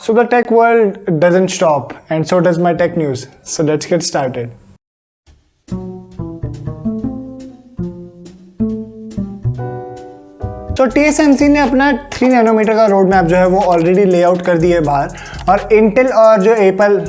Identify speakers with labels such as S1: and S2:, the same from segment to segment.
S1: So the tech world doesn't stop, and so does my tech news. So let's get started. तो TSMC ने अपना 3 nanometre का road map जो है वो ऑलरेडी लेआउट कर दिया है बाहर, और इंटेल और जो एप्पल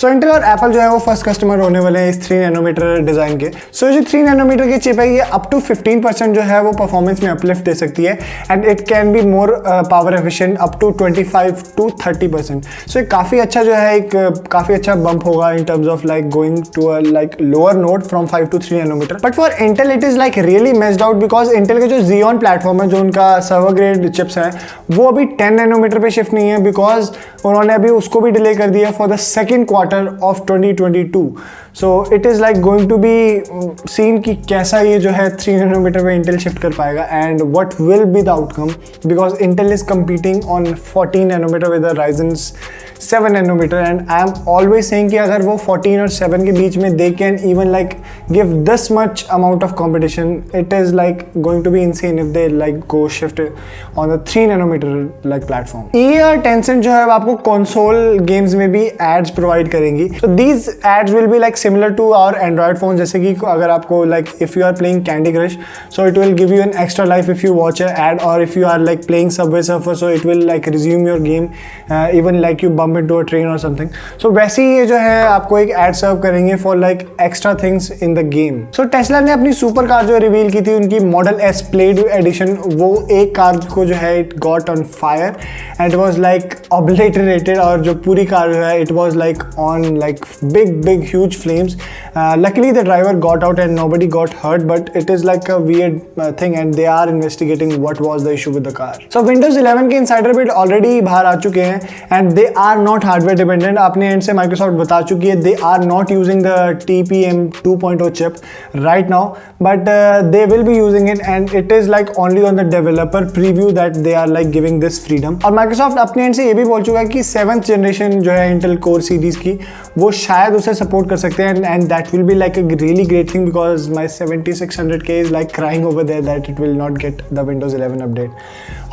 S1: इंटेल और एप्पल जो है वो फर्स्ट कस्टमर होने वाले हैं इस 3 नैनोमीटर डिज़ाइन के। सो जो 3 नैनोमीटर की चिप है ये अप टू 15% जो है वो परफॉर्मेंस में अपलिफ्ट दे सकती है, and it can be more power efficient up to 25 to 30%। So ये काफ़ी अच्छा जो है एक काफ़ी अच्छा बम्प होगा in terms of like going to a like lower node from 5 to 3 nanometer. But for Intel it is like really messed out, because Intel के जो Xeon प्लेटफॉर्म है, जो उनका सर्वर ग्रेड चिप्स हैं, वो अभी 10 नैनोमीटर पे शिफ्ट नहीं है, बिकॉज उन्होंने अभी उसको भी डिले कर दिया for the second quarter of 2022। So it is like going to be seen कि कैसा ये जो है 3 नैनोमीटर पे इंटेल शिफ्ट कर पाएगा, and what will be the outcome, because Intel is competing on 14 nanometer with the Ryzen 7 nanometer, and I am always saying कि अगर वो 14 और 7 के बीच में they can even like give this much amount of competition, it is like going to be insane if they like go shift on the 3 nanometer like platform. EA और Tencent जो है आपको कंसोल गेम्स में भी ads provide करेंगी। So these ads will be like similar to our Android phone, जैसे कि अगर आपको like if you are playing Candy Crush, so it will give you an extra life if you watch a ad, और if you are like playing Subway Surfer, so it will like resume your game even like you bump into a train और something. So वैसे ही ये जो है आपको एक add सर्व करेंगे for like extra things in the game. So Tesla ने अपनी सुपर कार जो रिवील की थी, उनकी मॉडल एस प्लेड एडिशन, वो एक कार को जो है it got on fire and it was like obliterated, और जो पूरी कार जो है it was like on like big huge flames. Luckily the driver got out and nobody got hurt, but it is like a weird thing, and they are investigating what was the issue with the car. So Windows 11 के insider bit already बाहर आ चुके हैं, and they are not hardware dependent. अपने end से Microsoft बता चुकी है they are not using the TPM 2.0 chip right now, but they will be using it, and it is like only on the developer preview that they are like giving this freedom. और Microsoft अपने end से ये भी बोल चुका है कि 7th generation जो है Intel Core series की, वो शायद उसे support कर सकते हैं, and that will be like a really great thing, because my 7600K is like crying over there that it will not get the Windows 11 update.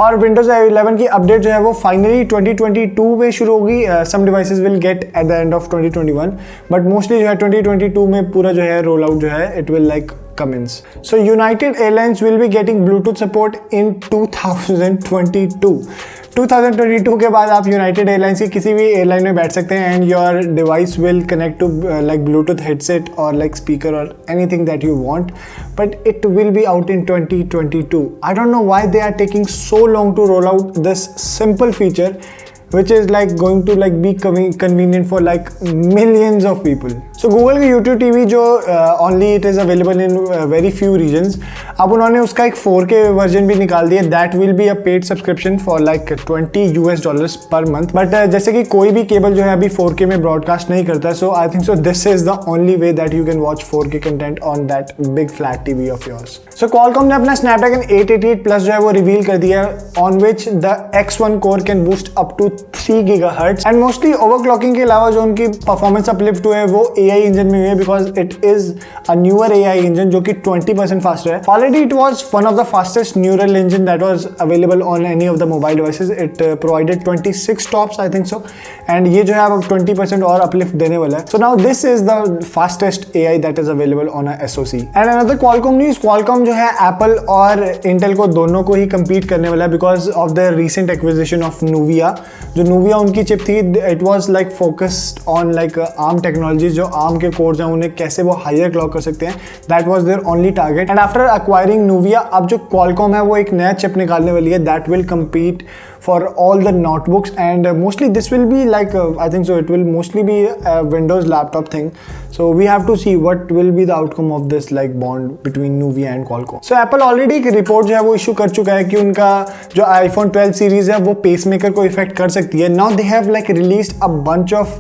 S1: और Windows 11 की अपडेट जो है वो फाइनली 2022 में शुरू होगी। some devices will get at the end of 2021, but mostly जो है 2022 में पूरा जो है रोल आउट जो है it will like commence. So United Airlines will be getting Bluetooth support in 2022. 2022 के बाद आप यूनाइटेड एयरलाइंस की किसी भी एयरलाइन में बैठ सकते हैं, and your device will connect to like Bluetooth headset और लाइक स्पीकर और anything that you want, but it will be out in 2022. I don't know why they are taking so long to roll out this simple feature, which is like going to like be convenient for like millions of people. So Google की YouTube TV जो only it is available in very few regions, अब उन्होंने उसका एक 4K version भी निकाल दिया, that will be a paid subscription for like $20 per month. But जैसे कि कोई भी केबल जो है अभी 4K में ब्रॉडकास्ट नहीं करता, so I think so this is the only way that you can watch 4K content on that big flat TV of yours. So Qualcomm ने अपना Snapdragon 888 Plus जो है वो रिवील कर दिया, on which the X1 core can boost up to 3 GHz, and mostly overclocking के अलावा जो उनकी परफॉर्मेंस अपलिफ्ट हुए है वो AI इंजन में हुई है, because it is a newer AI engine जो कि 20% फास्टर है. Already it was one of the fastest neural engine that was available on any of the mobile devices. It provided 26 tops I think so, and ये जो है अब 20% और uplift देने वाला है. So now this is the fastest AI that is available on a SoC. And another Qualcomm news, Qualcomm जो है एप्पल और इंटेल को दोनों को ही compete करने वाला है because of the recent acquisition of Nuvia. जो Nuvia उनकी चिप थी, it was like focused on like ARM technologies, जो ARM के कोर्स हैं उन्हें कैसे वो हायर क्लॉक कर सकते हैं, that was their only target. And after acquiring Nuvia, अब जो Qualcomm है वो एक नया चिप निकालने वाली है that will compete for all the notebooks, and mostly this will be like I think so it will mostly be a Windows laptop thing. So we have to see what will be the outcome of this like bond between Nuvia and Qualcomm. So Apple already एक report जो है वो issue कर चुका है कि उनका जो iPhone 12 सीरीज है वो पेसमेकर को इफेक्ट कर सकती है. Now they have like released a bunch of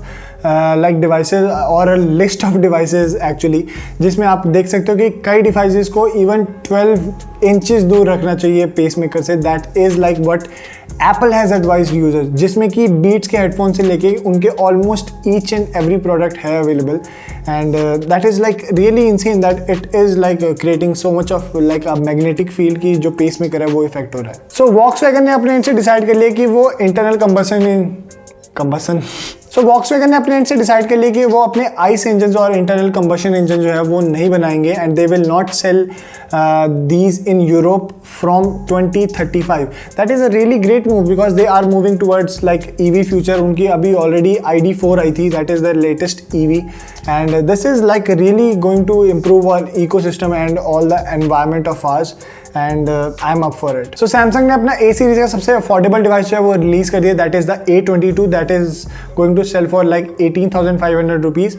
S1: like devices और लिस्ट ऑफ डिवाइसेस एक्चुअली, जिसमें आप देख सकते हो कि कई डिवाइसेस को इवन 12 इंचेस दूर रखना चाहिए पेसमेकर से. That is like what Apple has advise user, जिसमें कि बीट्स के हेडफोन से लेके उनके almost each and every product है available. And that is like really insane that it is like creating so much of like a magnetic field की जो pacemaker है वो इफेक्ट हो रहा है. सो वॉक्सवैगन ने अपने एंड से डिसाइड कर लिया कि वो इंटरनल कंबसन सो वॉक्सवैगन ने अपने एंड से डिसाइड कर लिया कि वो अपने आइस इंजन और इंटरनल कंबशन इंजन जो है वो नहीं बनाएंगे, and they will not sell these in Europe from 2035. That is a really great move because they are moving towards like EV future. उनकी अभी ऑलरेडी ID4 आई थी, that is the latest EV, and this is like really going to improve our ecosystem and all the environment of ours, and I am up for it. So Samsung ने अपना A series का सबसे affordable device जो है वो release कर दिया, that is the A22. That is going to sell for like 18,500 rupees.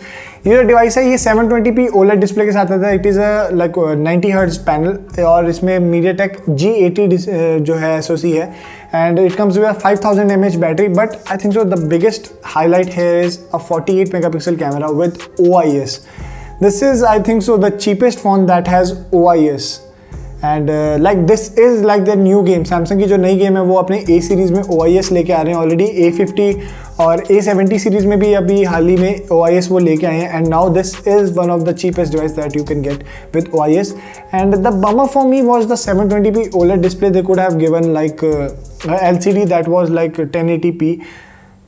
S1: ये जो डिवाइस है ये 720p OLED डिस्प्ले के साथ आता है. It is a like 90 hertz panel और इसमें MediaTek G80 जो है SoC है, and it comes with 5000 mAh battery. But I think so the biggest highlight here is a 48 megapixel camera with OIS. This is I think so the cheapest phone that has OIS. And like this is like the new game. Samsung की जो नई game है वो अपने A series में OIS लेके आ रहे हैं. ऑलरेडी A50 और A70 सीरीज़ में भी अभी हाल ही में OIS वो लेके आए हैं, and now this is one of the cheapest device that you can get with OIS. And the bummer for me was the 720p OLED display. They could have given like LCD that was like 1080p.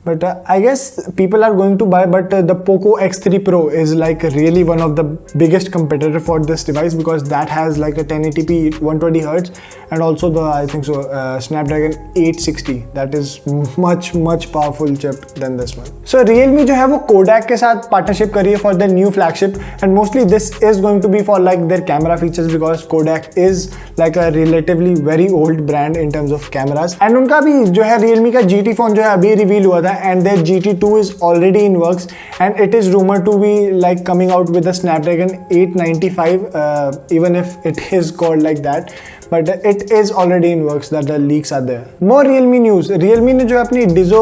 S1: But I guess people are going to buy, but the Poco X3 Pro is like really one of the biggest competitor for this device because that has like a 1080p 120 Hz and also the I think so Snapdragon 860 that is much powerful chip than this one. So Realme जो है वो Kodak के साथ partnership करी है for their new flagship, and mostly this is going to be for like their camera features because Kodak is like a relatively very old brand in terms of cameras. And उनका भी जो है Realme का GT phone जो है अभी reveal हुआ था, and their GT2 is already in works, and it is rumored to be like coming out with the Snapdragon 895, even if it is called like that, but it is already in works that the leaks are there. More Realme news. Realme ने जो अपनी Dizzo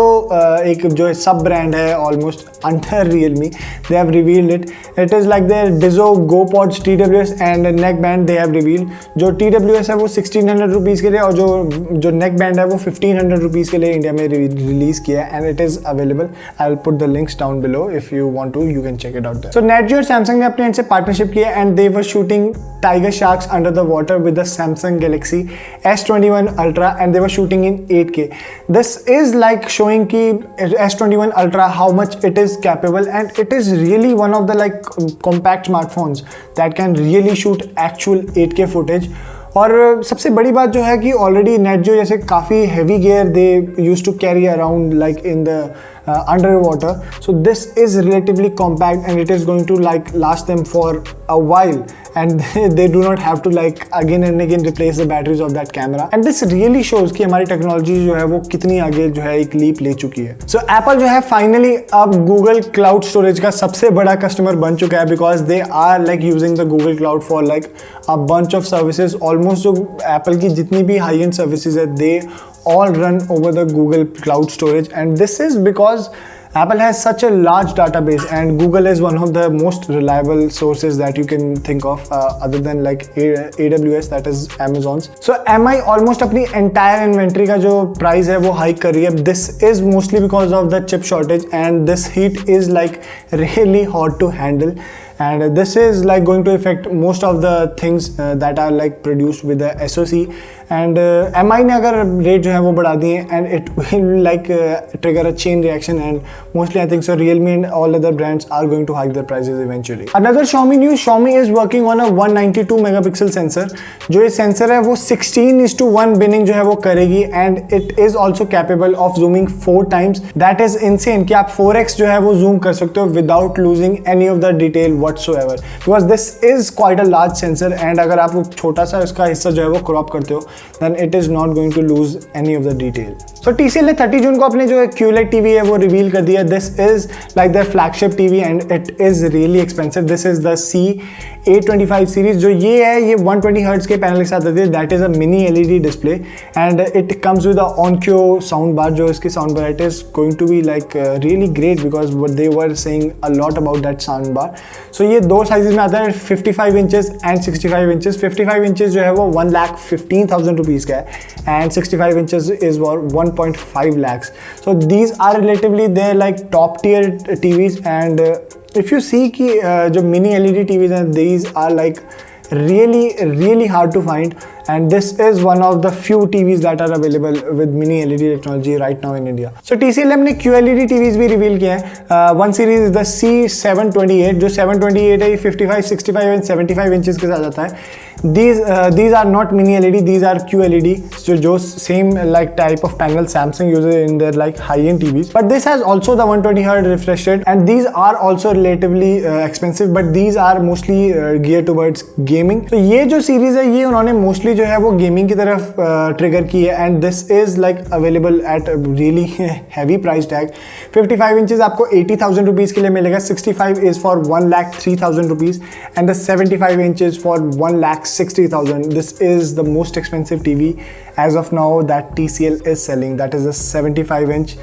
S1: एक जो सब brand है almost under Realme, they have revealed it. It is like their Dizzo GoPods TWS and neckband they have revealed. जो TWS है वो 1600 रुपीज़ के लिए और जो neckband है वो 1500 रुपीज़ के लिए इंडिया में रिलीज किया है, and it is available. I'll put the links down below if you want to, you can check it out there. So Netgear और Samsung ने अपने एंड से पार्टनरशिप किया and they were shooting tiger sharks under the water with the Samsung Galaxy S21 Ultra, and they were shooting in 8K. This is like showing ki S21 Ultra how much it is capable, and it is really one of the like compact smartphones that can really shoot actual 8K footage. और सबसे बड़ी बात जो है कि already Nat Geo जैसे काफ़ी heavy gear they use to carry around like in the under water, so this is relatively compact and it is going to like last them for a while, and they do not have to like again and again replace the batteries of that camera, and this really shows कि हमारी technology जो है वो कितनी आगे जो है एक लीप ले चुकी है. So Apple जो है फाइनली अब Google Cloud Storage का सबसे बड़ा कस्टमर बन चुका है because they are like using the Google Cloud for like a bunch of services. Almost जो Apple की जितनी भी high end services है they all run over the Google Cloud Storage, and this is because Apple has such a large database and Google is one of the most reliable sources that you can think of other than like AWS, that is Amazon's. So MI almost अपनी entire inventory का जो price है वो hike कर रही है. This is mostly because of the chip shortage, and this heat is like really hard to handle, and this is like going to affect most of the things that are like produced with the SoC. And MI ने अगर rate जो है वो बढ़ा दिए and it will like trigger a chain reaction, and mostly I think so Realme and all other brands are going to hike their prices eventually. Another Xiaomi news, Xiaomi is working on a 192 megapixel sensor. जो ये sensor है वो 16:1 binning जो है वो करेगी, and it is also capable of zooming 4 times. That is insane कि आप 4x जो है वो zoom कर सकते हो without losing any of the detail whatsoever, because this is quite a large sensor, and अगर आप छोटा सा इसका हिस्सा जो है वो क्रॉप करते हो then it is not going to lose any of the detail. So TCL ने 30 जून को अपने जो QLED TV है वो रिवील कर दिया. This is like their flagship TV and it is really expensive. This is the C825 series. जो ये है ये 120 Hz के पैनल के साथ आती है. That is a mini LED display and it comes with a Onkyo sound bar. जो इसकी sound bar it is going to be like really great because what they were saying a lot about that sound bar. So ये दो sizes में आता है 55 inches and 65 inches. 55 inches जो है वो 1,15,000 rupees का है and 65 inches is for 1.5 lakhs. So these are relatively they're like top tier TVs and if you see कि जो mini LED TVs हैं these are like really hard to find and this is one of the few TVs that are available with mini LED technology right now in India. So TCL ने QLED TVs भी reveal किए हैं. One series is the C728 जो 728 है 55, 65 and 75 inches के साथ आता है. These are not mini LED, these are QLED. जो same like type of panel Samsung uses in their like high-end TVs. But this has also the 120 Hz refresh rate and these are also relatively expensive but these are mostly geared towards gaming. So ये जो series है ये उन्होंने mostly जो है वो gaming की तरफ ट्रिगर की है and this is like available at really heavy price tag. 55 inches आपको 80,000 रुपीज़ के लिए मिलेगा. 65 is for 1,03,000 rupees and the 75 inches for 1,60,000. This is the most expensive TV as of now that TCL is selling. That is the 75 inch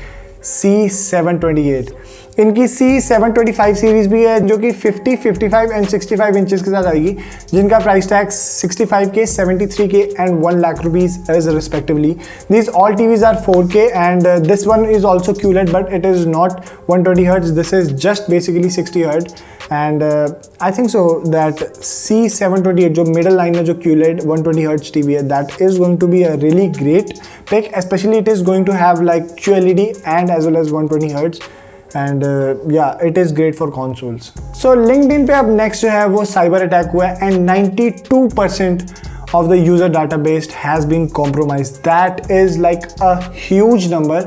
S1: C728. इनकी C725 series भी है जो कि 50, 55 and 65 inches के साथ आएगी जिनका price tag 65K, 73K and 1 lakh rupees is respectively. These all TVs are 4K and this one is also QLED but it is not 120 Hz. This is just basically 60 Hz and I think so that C728 जो middle line में जो QLED 120 Hz TV है that is going to be a really great pick, especially it is going to have like QLED and as well as 120 Hz and yeah it is great for consoles. So LinkedIn पे अब next जो है वो cyber attack हुआ है and 92% of the user database has been compromised. That is like a huge number.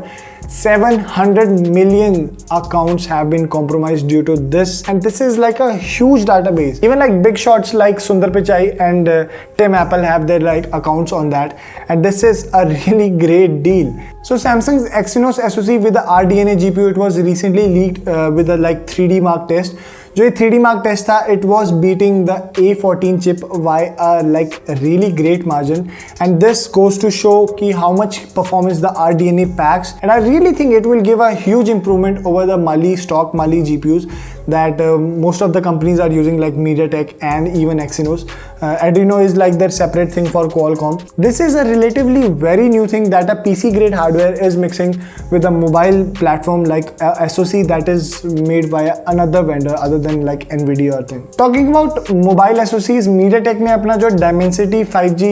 S1: 700 million accounts have been compromised due to this and this is like a huge database. Even like big shots like Sundar Pichai and Tim Apple have their like accounts on that and this is a really great deal. So Samsung's Exynos SoC with the RDNA GPU it was recently leaked with a like 3D mark test. जो ये 3D mark test था it was beating the A14 chip by a like really great margin and this goes to show कि how much performance the RDNA packs and I really think it will give a huge improvement over the Mali GPUs that most of the companies are using like MediaTek and even Exynos. Adreno is like their separate thing for Qualcomm. This is a relatively very new thing that a PC grade hardware is mixing with a mobile platform like a SoC that is made by another vendor other than like Nvidia or thing. Talking about mobile SoCs, MediaTek ने अपना जो Dimensity 5G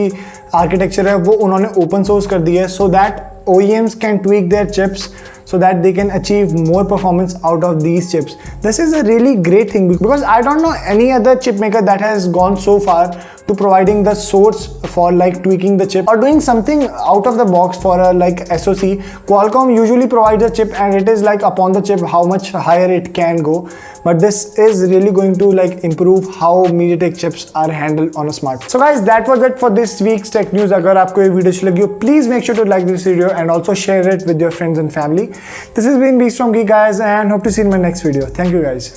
S1: architecture है वो उन्होंने open source कर दिया है so that OEMs can tweak their chips so that they can achieve more performance out of these chips. This is a really great thing because I don't know any other chip maker that has gone so far to providing the source for like tweaking the chip or doing something out of the box for a like SoC. Qualcomm usually provides a chip and it is like upon the chip how much higher it can go, but this is really going to like improve how MediaTek chips are handled on a smart. So guys, that was it for this week's tech news. अगर आपको ये video अच्छी लगी हो please make sure to like this video and also share it with your friends and family. This has been Beast from Geek guys and hope to see you in my next video. Thank you guys.